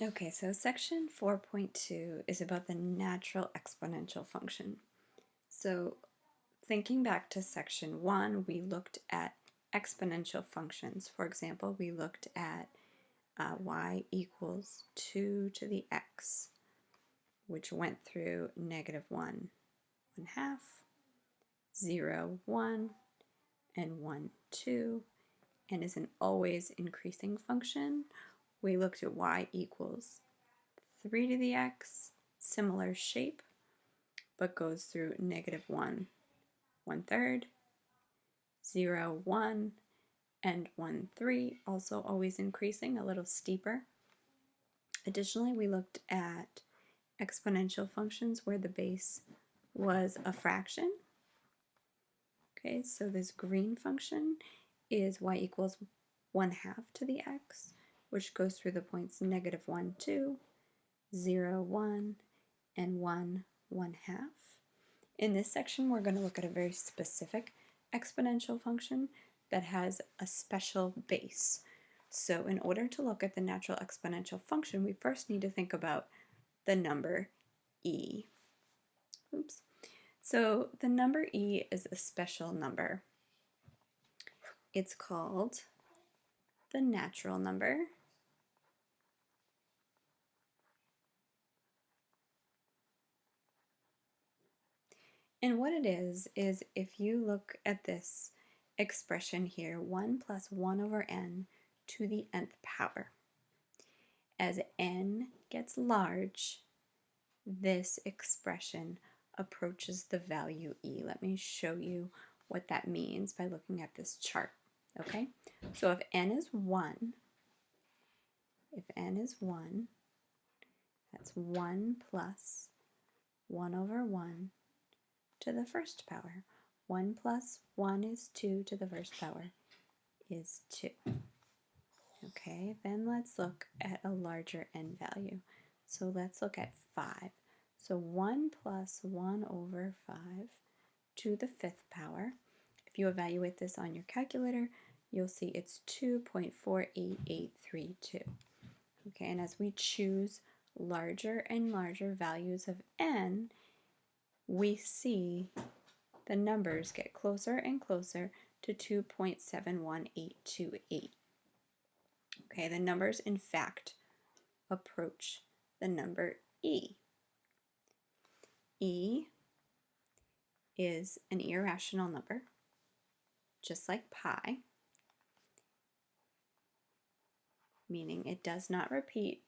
Okay, so section 4.2 is about the natural exponential function. So thinking back to section 1, we looked at exponential functions. For example, we looked at y equals 2 to the x, which went through negative 1, 1/2, 0, 1, and 1, 2, and is an always increasing function. We looked at y equals 3 to the x, similar shape, but goes through negative 1, 1/3, 0, 1, and 1, 3, also always increasing, a little steeper. Additionally, we looked at exponential functions where the base was a fraction. Okay, so this green function is y equals 1/2 to the x, which goes through the points negative 1, 2, 0, 1, and 1, 1/2. In this section, we're going to look at a very specific exponential function that has a special base. So in order to look at the natural exponential function, we first need to think about the number e. Oops. So the number e is a special number. It's called the natural number. And what it is if you look at this expression here, 1 plus 1 over n to the nth power. As n gets large, this expression approaches the value e. Let me show you what that means by looking at this chart. Okay, so if n is 1, that's 1 plus 1 over 1 to the first power. 1 plus 1 is 2 to the first power is 2. Okay, then let's look at a larger n value. So let's look at 5. So 1 plus 1 over 5 to the 5th power. If you evaluate this on your calculator, you'll see it's 2.48832. Okay, and as we choose larger and larger values of n, we see the numbers get closer and closer to 2.71828. Okay, the numbers in fact approach the number e. E is an irrational number, just like pi, meaning it does not repeat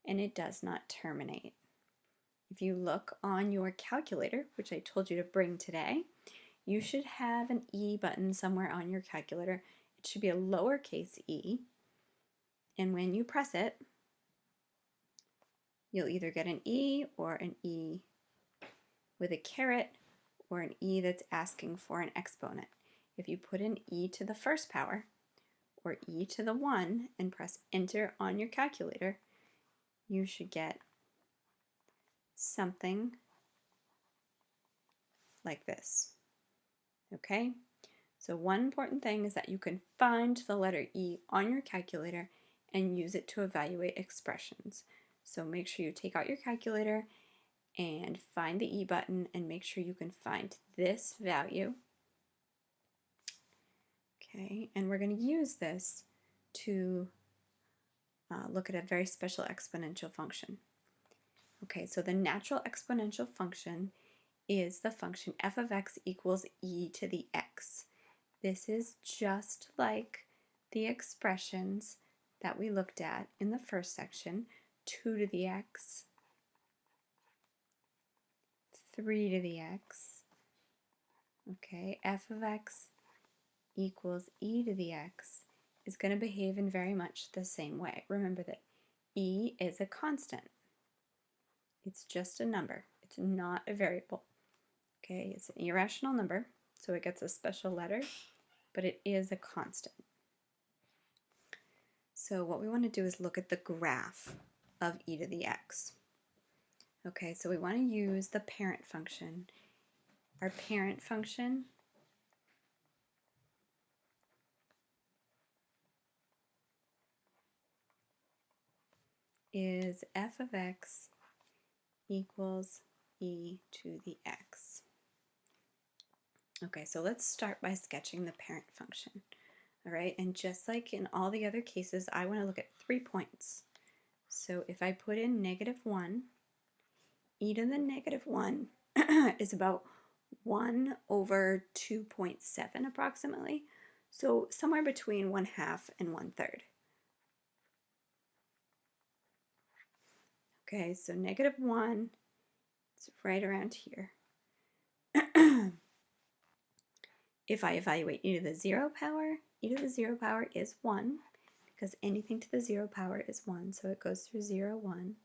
and it does not terminate. If you look on your calculator, which I told you to bring today, you should have an E button somewhere on your calculator. It should be a lowercase e, and when you press it, you'll either get an E or an E with a caret or an E that's asking for an exponent. If you put an e to the first power or e to the 1 and press enter on your calculator, you should get something like this. Okay? So one important thing is that you can find the letter E on your calculator and use it to evaluate expressions. So make sure you take out your calculator and find the E button and make sure you can find this value. Okay, and we're going to use this to look at a very special exponential function. Okay, so the natural exponential function is the function f of x equals e to the x. This is just like the expressions that we looked at in the first section, 2 to the x, 3 to the x. Okay, f of x equals e to the x is going to behave in very much the same way. Remember that e is a constant. It's just a number. It's not a variable. Okay, it's an irrational number, so it gets a special letter, but it is a constant. So what we want to do is look at the graph of e to the x. Okay, so we want to use the parent function. Our parent function is f of x equals e to the x. Okay, so let's start by sketching the parent function. All right, and just like in all the other cases, I want to look at 3 points. So if I put in -1, e to the -1 is about 1 over 2.7 approximately. So somewhere between 1/2 and 1/3. Okay, so -1 is right around here. If I evaluate e to the 0 power, e to the 0 power is 1, because anything to the 0 power is 1, so it goes through 0, 1.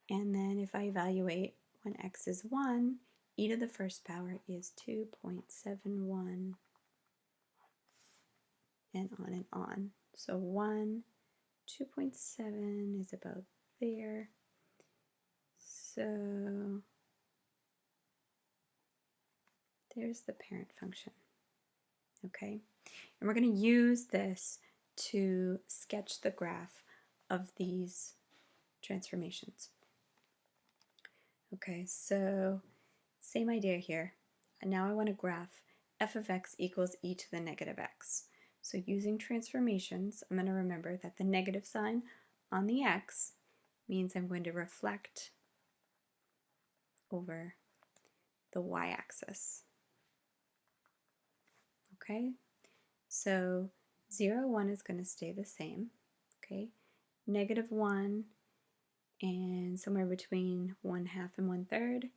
And then if I evaluate when x is 1, e to the first power is 2.71, and on and on. So 1, 2.7 is about there. So there's the parent function. Okay, and we're going to use this to sketch the graph of these transformations. Okay, so same idea here. And now I want to graph f of x equals e to the -x. So using transformations, I'm going to remember that the negative sign on the x means I'm going to reflect over the y-axis. Okay, so 0, 1 is going to stay the same. Okay, -1 and somewhere between 1/2 and 1/3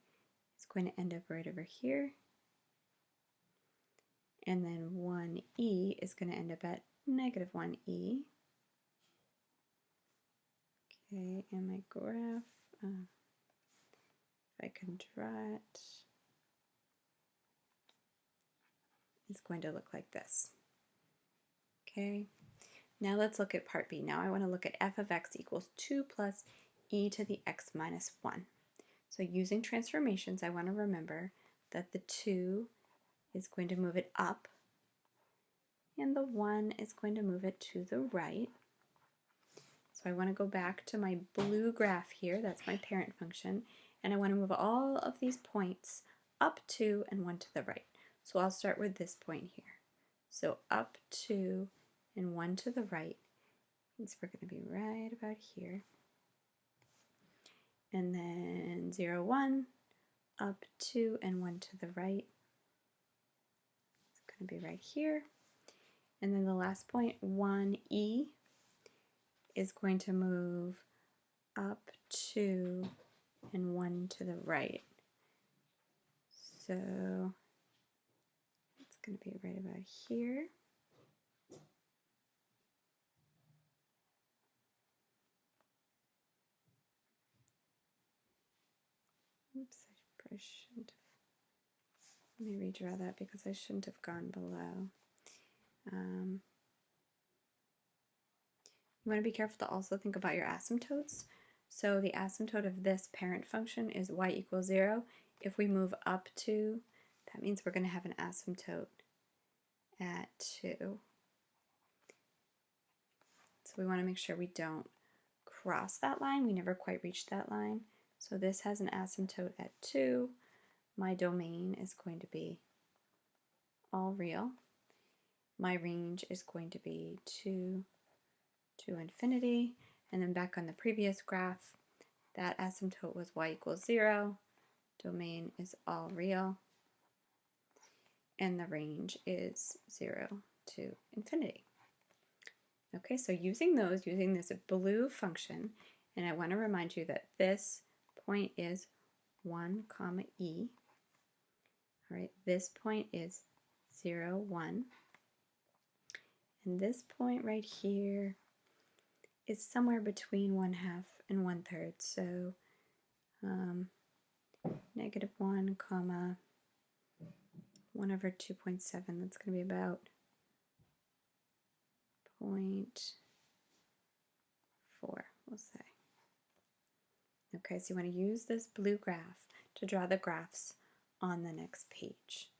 is going to end up right over here. And then 1e is going to end up at -1e. Okay, and my graph, if I can draw it, is going to look like this. Okay, now let's look at part B. Now I want to look at f of x equals 2 plus e to the x minus 1. So using transformations, I want to remember that the 2 is going to move it up, and the 1 is going to move it to the right. So I want to go back to my blue graph here, that's my parent function, and I want to move all of these points up 2 and 1 to the right. So I'll start with this point here. So up 2 and 1 to the right means we're going to be right about here. And then 0, 1, up 2 and 1 to the right. It's going to be right here. And then the last point, 1e, is going to move up 2 and 1 to the right. So it's going to be right about here. Oops, I probably shouldn't have. Let me redraw that because I shouldn't have gone below. You want to be careful to also think about your asymptotes. So the asymptote of this parent function is y equals 0. If we move up 2, that means we're going to have an asymptote at 2. So we want to make sure we don't cross that line. We never quite reached that line. So this has an asymptote at 2. My domain is going to be all real. My range is going to be 2 to infinity. And then back on the previous graph, that asymptote was y equals 0. Domain is all real. And the range is 0 to infinity. Okay, so using this blue function, and I want to remind you that this point is 1, comma e. All right, this point is 0, 1. And this point right here is somewhere between 1/2 and 1/3. So -1, comma 1 over 2.7. That's going to be about 0.4, we'll say. Okay, so you want to use this blue graph to draw the graphs on the next page.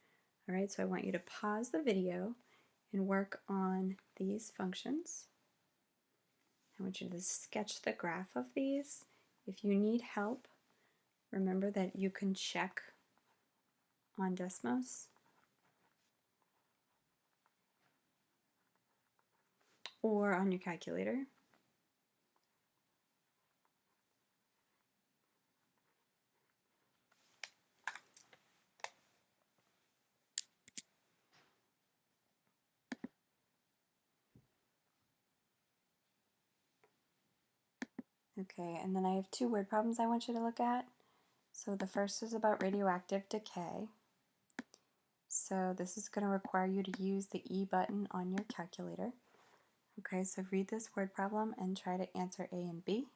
All right, so I want you to pause the video and work on these functions. I want you to sketch the graph of these. If you need help, remember that you can check on Desmos or on your calculator. Okay, and then I have two word problems I want you to look at. So the first is about radioactive decay. So this is going to require you to use the E button on your calculator. Okay, so read this word problem and try to answer A and B.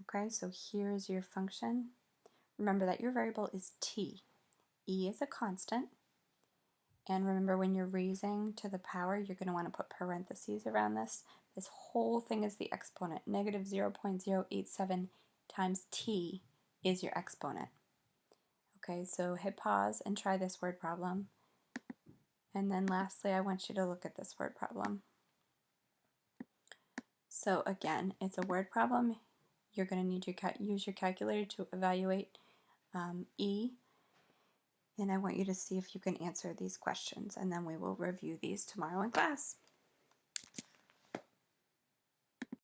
Okay, so here is your function. Remember that your variable is t. E is a constant. And remember, when you're raising to the power, you're going to want to put parentheses around this. This whole thing is the exponent. Negative 0.087 times t is your exponent. Okay, so hit pause and try this word problem. And then lastly, I want you to look at this word problem. So again, it's a word problem. You're going to need to use your calculator to evaluate E. And I want you to see if you can answer these questions, and then we will review these tomorrow in class.